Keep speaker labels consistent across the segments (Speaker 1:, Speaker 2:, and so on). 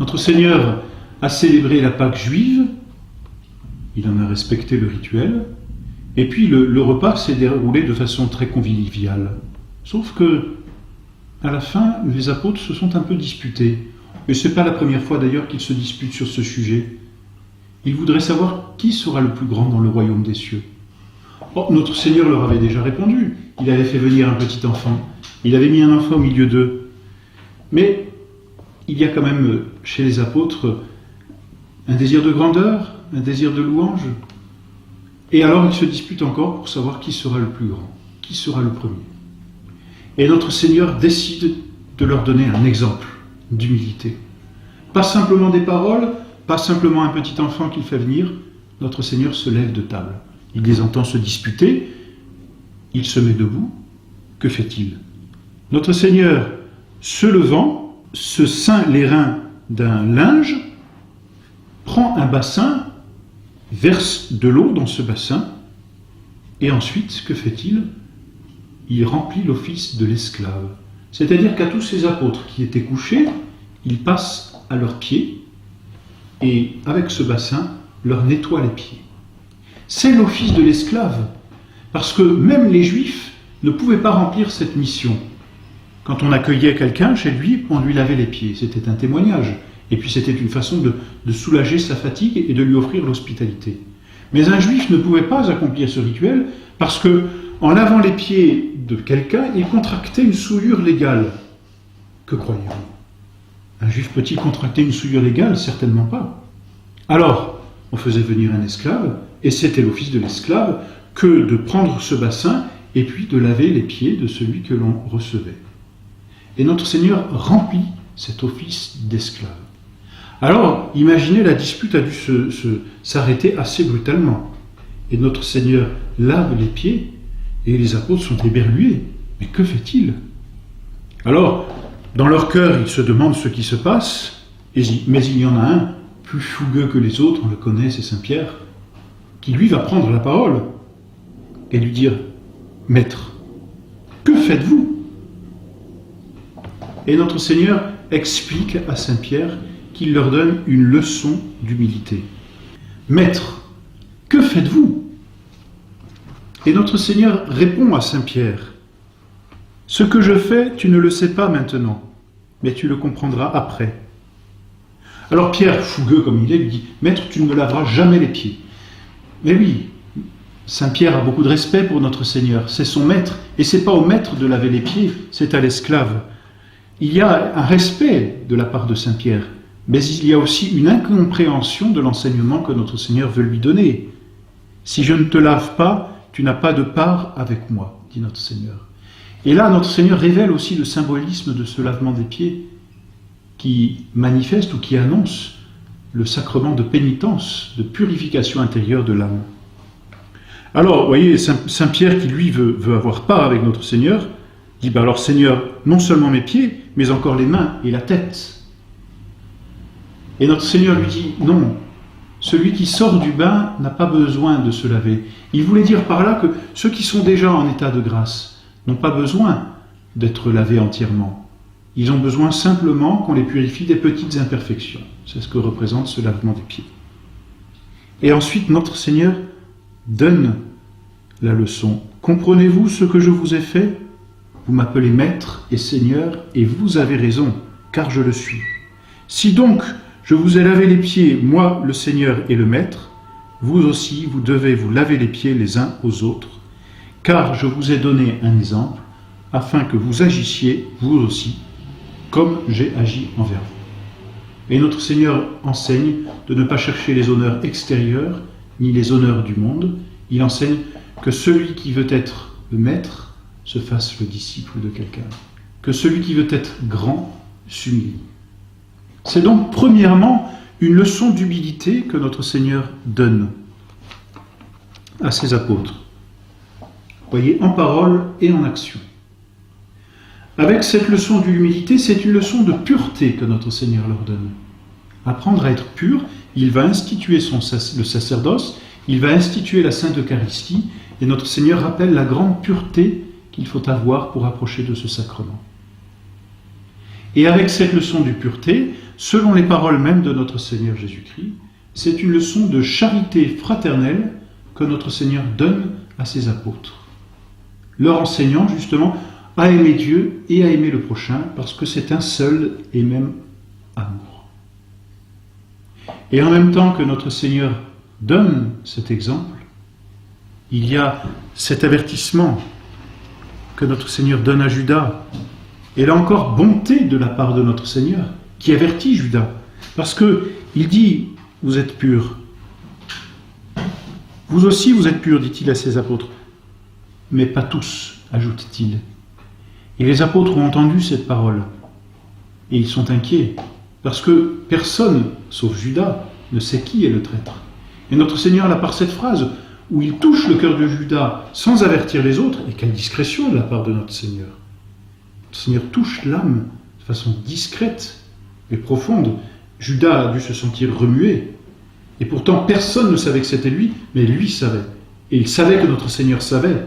Speaker 1: Notre Seigneur a célébré la Pâque juive, il en a respecté le rituel, et puis le repas s'est déroulé de façon très conviviale. Sauf que, à la fin, les apôtres se sont un peu disputés. Et ce n'est pas la première fois d'ailleurs qu'ils se disputent sur ce sujet. Ils voudraient savoir qui sera le plus grand dans le royaume des cieux. Oh, notre Seigneur leur avait déjà répondu. Il avait fait venir un petit enfant. Il avait mis un enfant au milieu d'eux. Mais il y a quand même chez les apôtres un désir de grandeur, un désir de louange. Et alors ils se disputent encore pour savoir qui sera le plus grand, qui sera le premier. Et notre Seigneur décide de leur donner un exemple d'humilité. Pas simplement des paroles, pas simplement un petit enfant qu'il fait venir, notre Seigneur se lève de table. Il les entend se disputer, il se met debout. Que fait-il? Notre Seigneur, se levant, se ceint les reins d'un linge, prend un bassin, verse de l'eau dans ce bassin, et ensuite, que fait-il? Il remplit l'office de l'esclave. C'est-à-dire qu'à tous ces apôtres qui étaient couchés, il passe à leurs pieds, et avec ce bassin, leur nettoie les pieds. C'est l'office de l'esclave, parce que même les Juifs ne pouvaient pas remplir cette mission. Quand on accueillait quelqu'un chez lui, on lui lavait les pieds. C'était un témoignage. Et puis c'était une façon de soulager sa fatigue et de lui offrir l'hospitalité. Mais un Juif ne pouvait pas accomplir ce rituel parce que, en lavant les pieds de quelqu'un, il contractait une souillure légale. Que croyez-vous? Un Juif peut-il contracter une souillure légale? Certainement pas. Alors, on faisait venir un esclave, et c'était l'office de l'esclave que de prendre ce bassin et puis de laver les pieds de celui que l'on recevait. Et notre Seigneur remplit cet office d'esclave. Alors, imaginez, la dispute a dû s'arrêter assez brutalement. Et notre Seigneur lave les pieds, et les apôtres sont éberlués. Mais que fait-il? Alors, dans leur cœur, ils se demandent ce qui se passe, mais il y en a un, plus fougueux que les autres, on le connaît, c'est Saint Pierre, qui lui va prendre la parole et lui dire « Maître, que faites-vous » Et notre Seigneur explique à Saint Pierre qu'il leur donne une leçon d'humilité. « Maître, que faites-vous » Et notre Seigneur répond à Saint Pierre « Ce que je fais, tu ne le sais pas maintenant, mais tu le comprendras après. » Alors Pierre, fougueux comme il est, lui dit « Maître, tu ne me laveras jamais les pieds. » Mais oui, Saint Pierre a beaucoup de respect pour notre Seigneur, c'est son maître, et c'est pas au maître de laver les pieds, c'est à l'esclave. Il y a un respect de la part de Saint Pierre, mais il y a aussi une incompréhension de l'enseignement que notre Seigneur veut lui donner. « Si je ne te lave pas, tu n'as pas de part avec moi, dit notre Seigneur. » Et là, notre Seigneur révèle aussi le symbolisme de ce lavement des pieds qui manifeste ou qui annonce le sacrement de pénitence, de purification intérieure de l'âme. Alors, vous voyez, Saint Pierre qui lui veut avoir part avec notre Seigneur, dit « Alors Seigneur, non seulement mes pieds, mais encore les mains et la tête. » Et notre Seigneur lui dit « Non, celui qui sort du bain n'a pas besoin de se laver. » Il voulait dire par là que ceux qui sont déjà en état de grâce n'ont pas besoin d'être lavés entièrement. Ils ont besoin simplement qu'on les purifie des petites imperfections. C'est ce que représente ce lavement des pieds. Et ensuite, notre Seigneur donne la leçon. « Comprenez-vous ce que je vous ai fait? Vous m'appelez Maître et Seigneur, et vous avez raison, car je le suis. Si donc je vous ai lavé les pieds, moi le Seigneur et le Maître, vous aussi vous devez vous laver les pieds les uns aux autres, car je vous ai donné un exemple, afin que vous agissiez, vous aussi, comme j'ai agi envers vous. » Et notre Seigneur enseigne de ne pas chercher les honneurs extérieurs, ni les honneurs du monde. Il enseigne que celui qui veut être le maître se fasse le disciple de quelqu'un. Que celui qui veut être grand s'humilie. C'est donc premièrement une leçon d'humilité que notre Seigneur donne à ses apôtres. Voyez, en parole et en action. Avec cette leçon d'humilité, c'est une leçon de pureté que notre Seigneur leur donne. Apprendre à être pur, il va instituer le sacerdoce, il va instituer la Sainte Eucharistie, et notre Seigneur rappelle la grande pureté qu'il faut avoir pour approcher de ce sacrement. Et avec cette leçon de pureté, selon les paroles mêmes de notre Seigneur Jésus-Christ, c'est une leçon de charité fraternelle que notre Seigneur donne à ses apôtres, leur enseignant justement à aimer Dieu et à aimer le prochain, parce que c'est un seul et même amour. Et en même temps que notre Seigneur donne cet exemple, il y a cet avertissement que notre Seigneur donne à Judas. Et là encore, bonté de la part de notre Seigneur, qui avertit Judas. Parce qu'il dit, vous êtes purs. Vous aussi, vous êtes purs, dit-il à ses apôtres. Mais pas tous, ajoute-t-il. Et les apôtres ont entendu cette parole. Et ils sont inquiets. Parce que personne, sauf Judas, ne sait qui est le traître. Et notre Seigneur, là, par cette phrase, où il touche le cœur de Judas sans avertir les autres, et quelle discrétion de la part de notre Seigneur. Notre Seigneur touche l'âme de façon discrète et profonde. Judas a dû se sentir remué. Et pourtant, personne ne savait que c'était lui, mais lui savait. Et il savait que notre Seigneur savait.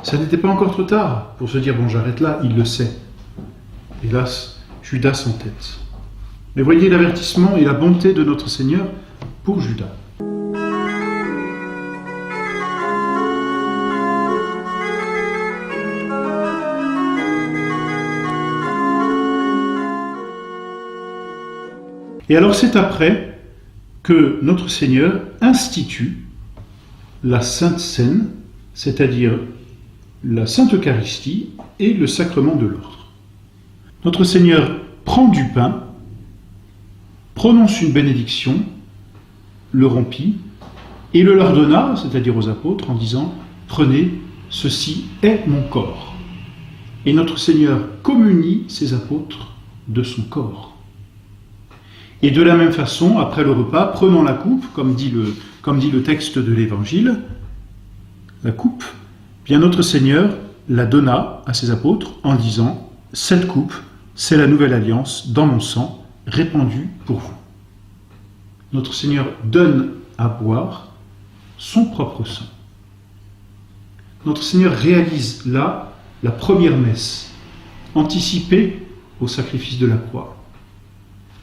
Speaker 1: Ça n'était pas encore trop tard pour se dire, bon, j'arrête là, il le sait. Hélas, Judas s'entête. Mais voyez l'avertissement et la bonté de notre Seigneur pour Judas. Et alors c'est après que notre Seigneur institue la Sainte Seine, c'est-à-dire la Sainte Eucharistie et le sacrement de l'ordre. Notre Seigneur prend du pain, prononce une bénédiction, le rompit et le leur donna, c'est-à-dire aux apôtres, en disant « Prenez, ceci est mon corps ». Et notre Seigneur communie ses apôtres de son corps. Et de la même façon, après le repas, prenant la coupe, comme dit le texte de l'Évangile, la coupe, bien notre Seigneur la donna à ses apôtres en disant « Cette coupe, c'est la nouvelle alliance dans mon sang, répandue pour vous. » Notre Seigneur donne à boire son propre sang. Notre Seigneur réalise là la première messe, anticipée au sacrifice de la croix.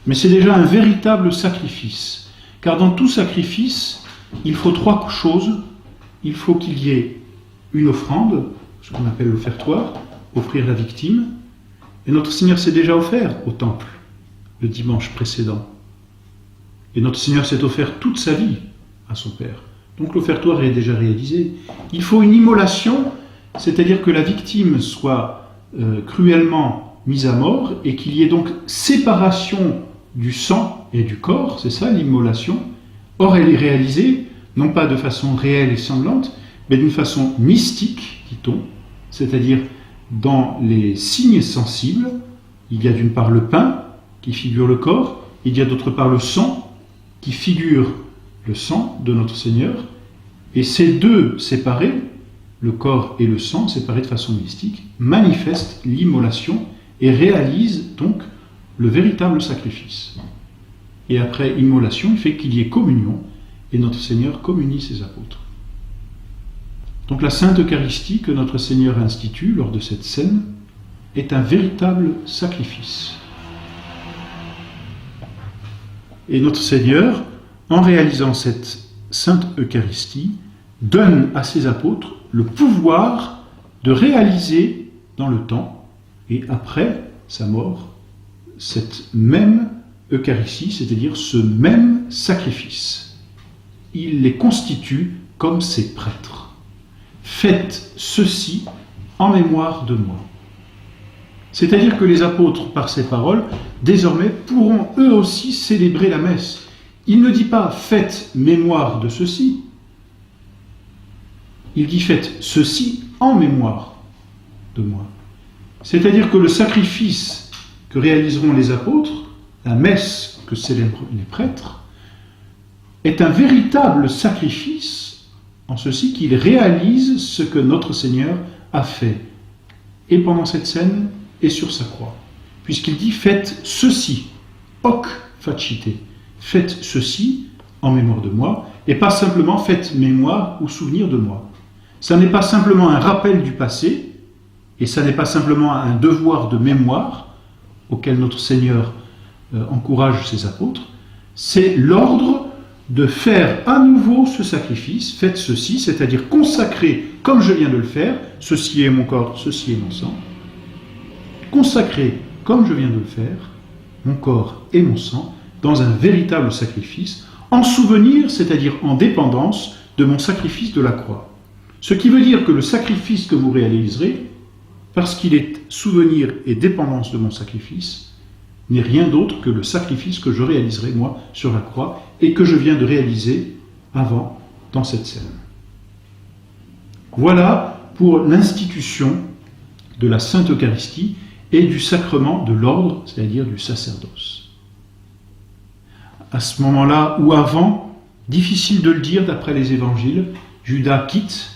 Speaker 1: Mais c'est déjà un véritable sacrifice, car dans tout sacrifice, il faut trois choses. Il faut qu'il y ait une offrande, ce qu'on appelle l'offertoire, offrir la victime, et notre Seigneur s'est déjà offert au temple le dimanche précédent. Et notre Seigneur s'est offert toute sa vie à son Père. Donc l'offertoire est déjà réalisé. Il faut une immolation, c'est-à-dire que la victime soit cruellement mise à mort et qu'il y ait donc séparation du sang et du corps, c'est ça l'immolation. Or elle est réalisée, non pas de façon réelle et sanglante, mais d'une façon mystique, dit-on, c'est-à-dire dans les signes sensibles. Il y a d'une part le pain, qui figure le corps, il y a d'autre part le sang, qui figure le sang de notre Seigneur, et ces deux séparés, le corps et le sang, séparés de façon mystique, manifestent l'immolation et réalisent donc le véritable sacrifice. Et après immolation, il fait qu'il y ait communion, et notre Seigneur communie ses apôtres. Donc la Sainte Eucharistie que notre Seigneur institue lors de cette scène est un véritable sacrifice. Et notre Seigneur, en réalisant cette Sainte Eucharistie, donne à ses apôtres le pouvoir de réaliser dans le temps, et après sa mort, cette même Eucharistie, c'est-à-dire ce même sacrifice. Il les constitue comme ses prêtres. Faites ceci en mémoire de moi. C'est-à-dire que les apôtres, par ces paroles, désormais pourront eux aussi célébrer la messe. Il ne dit pas « faites mémoire de ceci », il dit « faites ceci en mémoire de moi ». C'est-à-dire que le sacrifice que réaliseront les apôtres, la messe que célèbrent les prêtres, est un véritable sacrifice en ceci qu'il réalise ce que notre Seigneur a fait, et pendant cette scène, et sur sa croix. Puisqu'il dit « faites ceci, hoc facite », faites ceci en mémoire de moi, et pas simplement faites mémoire ou souvenir de moi. Ça n'est pas simplement un rappel du passé, et ça n'est pas simplement un devoir de mémoire auquel notre Seigneur encourage ses apôtres, c'est l'ordre de faire à nouveau ce sacrifice, faites ceci, c'est-à-dire consacrer, comme je viens de le faire, ceci est mon corps, ceci est mon sang, consacrer, comme je viens de le faire, mon corps et mon sang, dans un véritable sacrifice, en souvenir, c'est-à-dire en dépendance de mon sacrifice de la croix. Ce qui veut dire que le sacrifice que vous réaliserez, parce qu'il est souvenir et dépendance de mon sacrifice, n'est rien d'autre que le sacrifice que je réaliserai moi sur la croix et que je viens de réaliser avant dans cette scène. Voilà pour l'institution de la Sainte Eucharistie et du sacrement de l'ordre, c'est-à-dire du sacerdoce. À ce moment-là, ou avant, difficile de le dire d'après les évangiles, Judas quitte.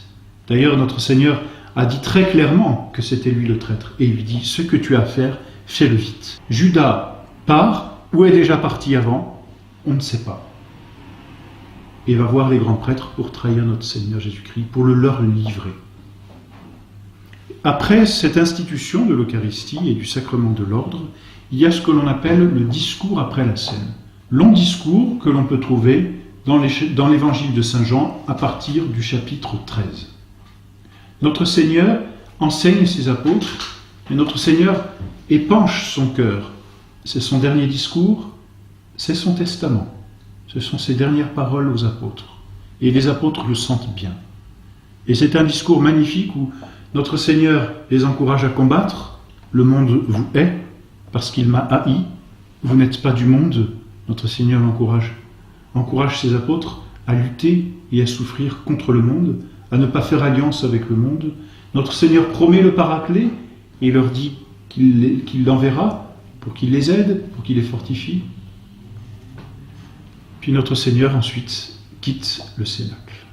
Speaker 1: D'ailleurs, notre Seigneur a dit très clairement que c'était lui le traître. Et il lui dit, ce que tu as à faire, fais-le vite. Judas part, ou est déjà parti avant, on ne sait pas. Et va voir les grands prêtres pour trahir notre Seigneur Jésus-Christ, pour le leur livrer. Après cette institution de l'Eucharistie et du sacrement de l'ordre, il y a ce que l'on appelle le discours après la scène. Long discours que l'on peut trouver dans l'évangile de Saint Jean à partir du chapitre 13. Notre Seigneur enseigne ses apôtres, et notre Seigneur épanche son cœur. C'est son dernier discours, c'est son testament. Ce sont ses dernières paroles aux apôtres. Et les apôtres le sentent bien. Et c'est un discours magnifique où notre Seigneur les encourage à combattre. Le monde vous hait parce qu'il m'a haï. Vous n'êtes pas du monde. Notre Seigneur encourage ses apôtres à lutter et à souffrir contre le monde, à ne pas faire alliance avec le monde. Notre Seigneur promet le Paraclet et leur dit qu'il l'enverra pour qu'il les aide, pour qu'il les fortifie. Puis notre Seigneur ensuite quitte le cénacle.